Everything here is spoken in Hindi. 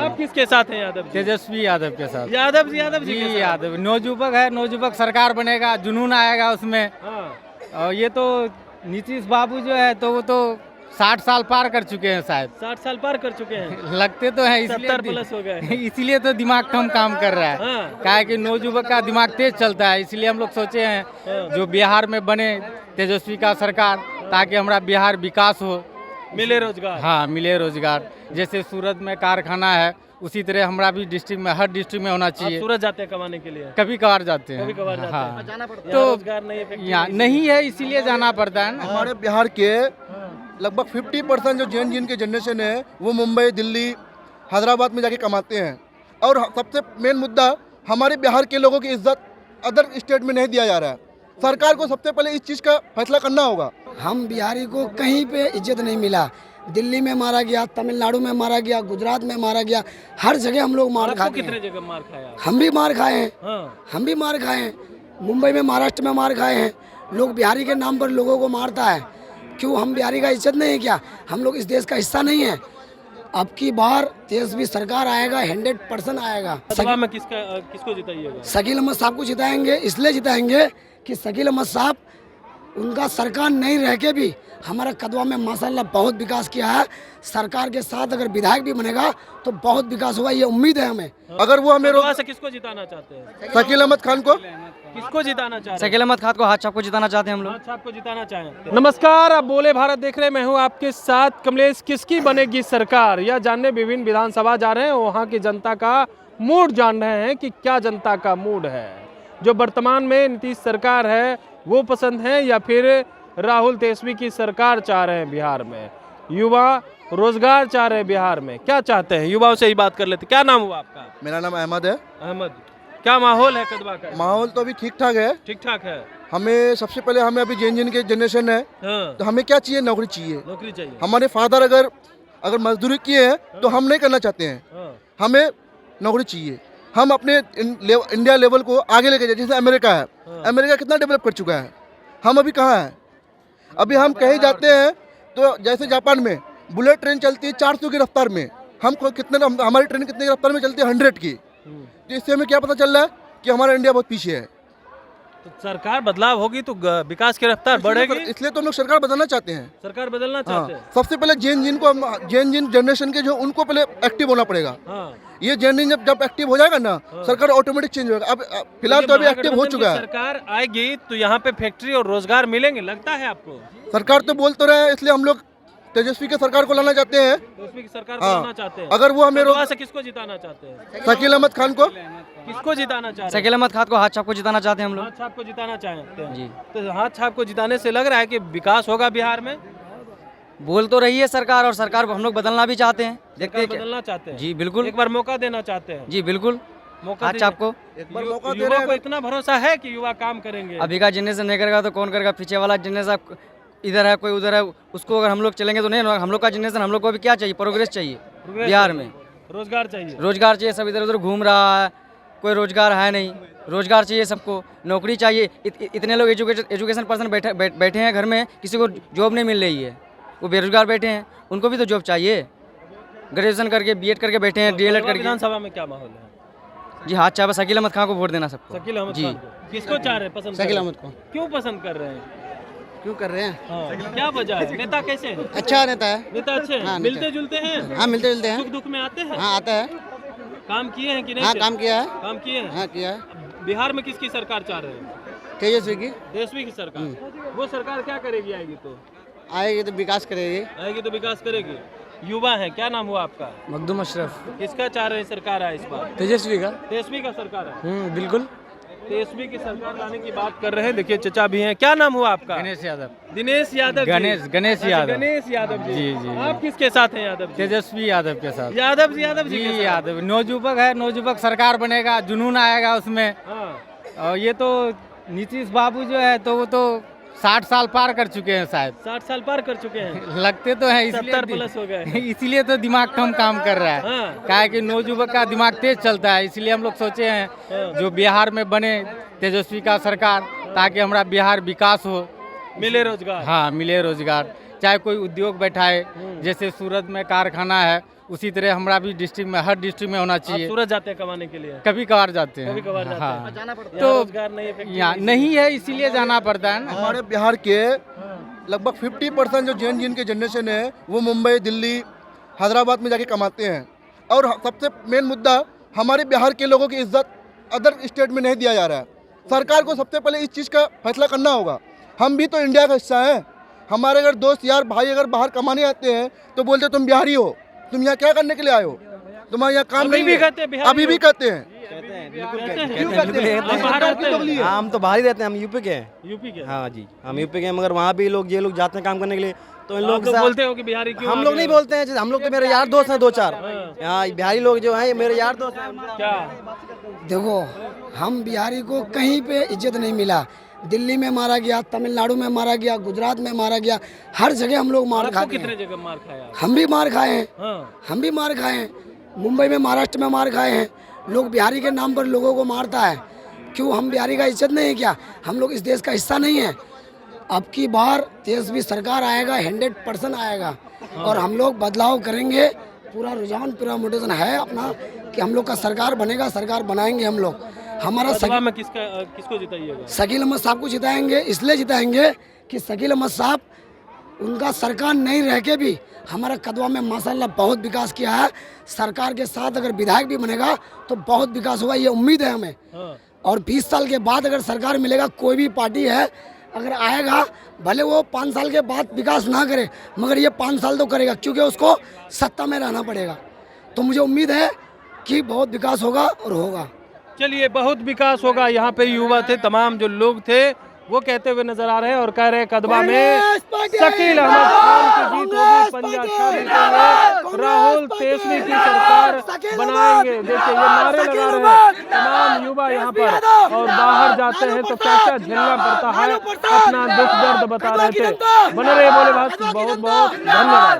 आप किसके साथ हैं यादव जी? तेजस्वी यादव के साथ। यादव जी जी के साथ? यादव नौजुवक है, नौजुवक सरकार बनेगा, जुनून आएगा उसमें। हाँ। और ये तो नीतीश बाबू जो है तो वो तो 60 साल पार कर चुके हैं शायद। 60 साल पार कर चुके हैं। लगते तो हैं 70 प्लस हो गए हैं। इसीलिए तो दिमाग कम काम कर रहा है। हाँ। क्या है कि नौजुवक का दिमाग तेज चलता है, इसलिए हम लोग सोचे हैं हाँ। जो बिहार में बने तेजस्वी का सरकार, ताकि हमारा बिहार विकास हो। मिले रोजगार। हाँ, मिले रोजगार। जैसे सूरत में कारखाना है, उसी तरह हमारा भी डिस्ट्रिक्ट में, हर डिस्ट्रिक्ट में होना आप चाहिए। सूरत जाते हैं कमाने के लिए? कभी कभार जाते हैं। कभी कभार जाते हाँ। हैं। तो यहाँ रोजगार नहीं है, फैक्ट्री यहाँ नहीं है, इसीलिए जाना पड़ता है ना। हमारे बिहार के लगभग 50% जो जैन की जनरेशन है वो मुंबई, दिल्ली, हैदराबाद में जाके कमाते हैं। और सबसे मेन मुद्दा, हमारे बिहार के लोगों की इज्जत अदर स्टेट में नहीं दिया जा रहा है। सरकार को सबसे पहले इस चीज़ का फैसला करना होगा। हम बिहारी को कहीं पे इज्जत नहीं मिला। दिल्ली में मारा गया, तमिलनाडु में मारा गया, गुजरात में मारा गया, हर जगह हम लोग मार आपको खाते कितने हैं। जगह मार खाया? हम भी मार खाए हैं, हाँ। हम भी मार खाए हैं। मुंबई में, महाराष्ट्र में मार खाए हैं। लोग बिहारी के नाम पर लोगों को मारता है। क्यों? हम बिहारी का इज्जत नहीं है क्या? हम लोग इस देश का हिस्सा नहीं है? अब की बार तेजस्वी सरकार आएगा, 100% आएगा। सभा में किसको जिताइएगा? शकील अहमद साहब को जिताएंगे। इसलिए जिताएंगे कि शकील अहमद साहब, उनका सरकार नहीं रह के भी हमारा कदवा में माशाल्लाह बहुत विकास किया है। सरकार के साथ अगर विधायक भी बनेगा तो बहुत विकास होगा, ये उम्मीद है हमें। अगर वो हमें कदवा से किसको जिताना चाहते हैं? शकील अहमद खान को, किसको जिताना चाहते हैं? शकील अहमद खान को, हाथ छाप को जिताना चाहते हैं हम लोग। अच्छा, आपको जिताना चाहें। नमस्कार, आप बोले भारत देख रहे हैं। मैं हूं आपके साथ कमलेश। किसकी बनेगी सरकार, यह जानने विभिन्न विधानसभा जा रहे हैं। वहां की जनता का मूड जान रहे हैं कि क्या जनता का मूड है। जो वर्तमान में नीतीश सरकार है वो पसंद है, या फिर राहुल तेजस्वी की सरकार चाह रहे हैं बिहार में। युवा रोजगार चाह रहे हैं बिहार में, क्या चाहते हैं? युवाओं से ही बात कर लेते। क्या नाम हुआ आपका? मेरा नाम अहमद है। अहमद, क्या माहौल है कदवा का? माहौल तो अभी ठीक ठाक है। ठीक ठाक है। हमें सबसे पहले, हमें अभी जैन के जनरेशन है हाँ। तो हमें क्या चाहिए? नौकरी चाहिए। नौकरी चाहिए। हमारे फादर अगर मजदूरी किए हैं तो हम नहीं करना चाहते हैं। हाँ। हमें नौकरी चाहिए। हम अपने इंडिया लेवल को आगे लेके जाए। जैसे अमेरिका है, अमेरिका कितना डेवलप कर चुका है, हम अभी कहाँ हैं? अभी हम कहीं जाते हैं तो जैसे जापान में बुलेट ट्रेन चलती है 400 की रफ्तार में, हमारी ट्रेन कितने की रफ्तार में चलती है? 100 की। तो इससे हमें क्या पता चल रहा है कि हमारा इंडिया बहुत पीछे है। तो सरकार बदलाव होगी तो विकास की रफ्तार बढ़ेगी। इसलिए तो हम लोग सरकार बदलना चाहते हैं। सरकार बदलना चाहते हैं। सबसे पहले जैन जनरेशन के जो उनको पहले एक्टिव होना पड़ेगा। हाँ। ये जैन जब एक्टिव हो जाएगा ना, सरकार ऑटोमेटिक चेंज होगा। अब फिलहाल तो अभी एक्टिव हो चुका है। सरकार आएगी तो यहाँ पे फैक्ट्री और रोजगार मिलेंगे, लगता है आपको? सरकार तो बोल तो रहे हैं, इसलिए हम लोग तेजस्वी के सरकार को लाना चाहते हैं। तेजस्वी की सरकार को हाँ। लाना चाहते हैं। अगर वो हमें कदवा से किसको जिताना चाहते हैं? शकील अहमद खान को, किसको जिताना चाहते हैं? शकील अहमद खान को, हाथ छाप को जिताना चाहते हैं हम लोग। हाथ छाप को जिताना चाहते हैं जी। तो हाथ छाप को जिताने से लग रहा है कि विकास होगा बिहार में। बोल तो रही है सरकार, और सरकार को हम लोग बदलना भी चाहते हैं। देखते हैं क्या। बदलना चाहते हैं। जी बिल्कुल। एक बार मौका देना चाहते हैं। जी बिल्कुल। मौका हाथ छाप को। एक बार मौका दे युवा रहे को हैं। इतना भरोसा है कि युवा काम करेंगे। अभी का जनरेशन नहीं करेगा तो कौन करेगा? पीछे वाला जनरेशन इधर है, कोई उधर है, उसको अगर हम लोग चलेंगे तो नहीं होगा। हम लोग का जनरेशन, हम लोग को अभी क्या चाहिए? प्रोग्रेस चाहिए बिहार में। रोजगार चाहिए। रोजगार चाहिए। सब इधर उधर घूम रहा है, कोई रोजगार है नहीं। रोजगार चाहिए सबको, नौकरी चाहिए। इतने लोग एजुकेशन पर्सन बैठे हैं घर में, किसी को जॉब नहीं मिल रही है, वो बेरोजगार बैठे हैं, उनको भी तो जॉब चाहिए। ग्रेजुएशन करके, बीएड करके बैठे हैं, डीएलएड करके। विधानसभा में क्या माहौल है? जी, हाथ चाहे शकील अहमद खान को वोट देना सबको। शकील अहमद जी। खान को। किसको चाह रहे हैं? पसंद शकील कर रहे अहमद हैं? को। क्यों पसंद कर रहे हैं? क्यों कर रहे हैं? हाँ। क्या वजह है? नेता कैसे हैं? अच्छा नेता है। नेता अच्छे हैं? हाँ, मिलते जुलते हैं? हाँ, मिलते जुलते सुख दुख में आते हैं? हाँ, आता है। काम किए हैं कि नहीं? हाँ, किए? काम किया है। काम किए हैं? हाँ, किया है। बिहार में किसकी सरकार चाह रहे हैं? तेजस्वी की तेजस्वी की सरकार। वो सरकार क्या करेगी आएगी तो? आएगी तो विकास करेगी। आएगी तो विकास करेगी। युवा है, क्या नाम हुआ आपका? मखदूम अशरफ। किसका चाह रहे हैं सरकार आए इस बार? तेजस्वी का। तेजस्वी का सरकार है। बिल्कुल। तेजस्वी की सरकार लाने की बात कर रहे हैं। देखिए चचा भी हैं। क्या नाम हुआ आपका? गणेश यादव। दिनेश यादव जी। गणेश अच्छा, यादव। गणेश यादव जी। जी, जी, आप किसके साथ हैं? यादव जी। तेजस्वी यादव के साथ। यादव जी जी के साथ? यादव नौजुवक है, नौजुवक सरकार बनेगा, जुनून आएगा उसमें। हाँ। और ये तो नीतीश बाबू जो है तो वो तो 60 साल पार कर चुके हैं शायद। 60 साल पार कर चुके हैं। लगते तो हैं, 70 प्लस हो गए हैं। इसीलिए तो दिमाग कम काम कर रहा है। हाँ। क्या है कि नौजुवक का दिमाग तेज चलता है, इसलिए हम लोग सोचे हैं जो बिहार में बने तेजस्वी का सरकार, ताकि हमारा बिहार विकास हो। मिले रोजगार। हाँ, मिले रोजगार। चाहे कोई उद्योग बैठाए, जैसे सूरत में कारखाना है, उसी तरह हमारा भी डिस्ट्रिक्ट में, हर डिस्ट्रिक्ट में होना आप चाहिए। सूरत जाते हैं कमाने के लिए? कभी कभार जाते हैं, कभी कभार जाते हाँ। हैं। यहाँ तो रोजगार नहीं है, फैक्ट्री यहाँ नहीं है, इसीलिए जाना पड़ता है ना। हमारे बिहार के लगभग 50% जो जैन के जनरेशन है वो मुंबई, दिल्ली, हैदराबाद में जाके कमाते हैं। और सबसे मेन मुद्दा, हमारे बिहार के लोगों की इज्जत अदर स्टेट में नहीं दिया जा रहा है। सरकार को सबसे पहले इस चीज़ का फैसला करना होगा। हम भी तो इंडिया का हिस्सा हैं। हमारे अगर दोस्त यार भाई अगर बाहर कमाने आते हैं तो बोलते तुम बिहारी हो, तुम यहाँ क्या करने के लिए आए हो, तुम्हारे यहाँ काम नहीं भी है। कहते हैं बिहारी अभी भी हो। कहते हैं। हाँ, हम तो बाहर ही रहते हैं, हम यूपी के हैं। यूपी के? हाँ जी, हम यूपी के हैं, मगर वहाँ भी लोग ये लोग जाते हैं काम करने के लिए, तो इन आप लोग लोग बोलते हो कि बिहारी क्यों हम आ लोग गए नहीं हो? बोलते हैं। हम लोग तो मेरे यार दोस्त हैं 2-4 यहाँ बिहारी लोग जो हैं, ये मेरे यार दोस्त हैं। क्या? देखो, हम बिहारी को कहीं पे इज्जत नहीं मिला। दिल्ली में मारा गया, तमिलनाडु में मारा गया, गुजरात में मारा गया, हर जगह हम लोग मार आपको खाते कितने हैं। जगह मार खाया? हम भी मार खाए हैं, हाँ। हम भी मार खाए हैं। मुंबई में, महाराष्ट्र में मार खाए हैं। लोग बिहारी के नाम पर लोगों को मारता है। क्यों? हम बिहारी का इज्जत नहीं है क्या? हम लोग इस देश का हिस्सा नहीं है? अब की बार तेजस्वी सरकार आएगा, 100% आएगा, और हम लोग बदलाव करेंगे। पूरा रुझान, पूरा मोटिवेशन है अपना कि हम लोग का सरकार बनेगा, सरकार बनाएंगे हम लोग। हमारा सभा में किसको जिताइएगा? शकील अहमद साहब को जिताएंगे। इसलिए जिताएंगे कि शकील अहमद साहब, उनका सरकार नहीं रह के भी हमारा कदवा में माशाल्लाह बहुत विकास किया है। सरकार के साथ अगर विधायक भी बनेगा तो बहुत विकास होगा, ये उम्मीद है हमें। हाँ। और 20 साल के बाद अगर सरकार मिलेगा, कोई भी पार्टी है अगर आएगा, भले वो 5 साल के बाद विकास ना करे, मगर ये 5 साल तो करेगा, क्योंकि उसको सत्ता में रहना पड़ेगा। तो मुझे उम्मीद है कि बहुत विकास होगा और होगा। चलिए, बहुत विकास होगा। यहाँ पे युवा थे, तमाम जो लोग थे वो कहते हुए नजर आ रहे हैं और कह रहे हैं कदवा में शकील अहमद खान की जीत होगी, पंजा शाह जीतेंगे, राहुल तेजस्वी की सरकार बनाएंगे। देखिए, ये नारे लगा रहे हैं तमाम युवा यहाँ पर, और बाहर जाते हैं तो क्या क्या झेलना पड़ता है, अपना दुख दर्द बता रहे थे। बने रहिए बोले भारत, बहुत बहुत धन्यवाद।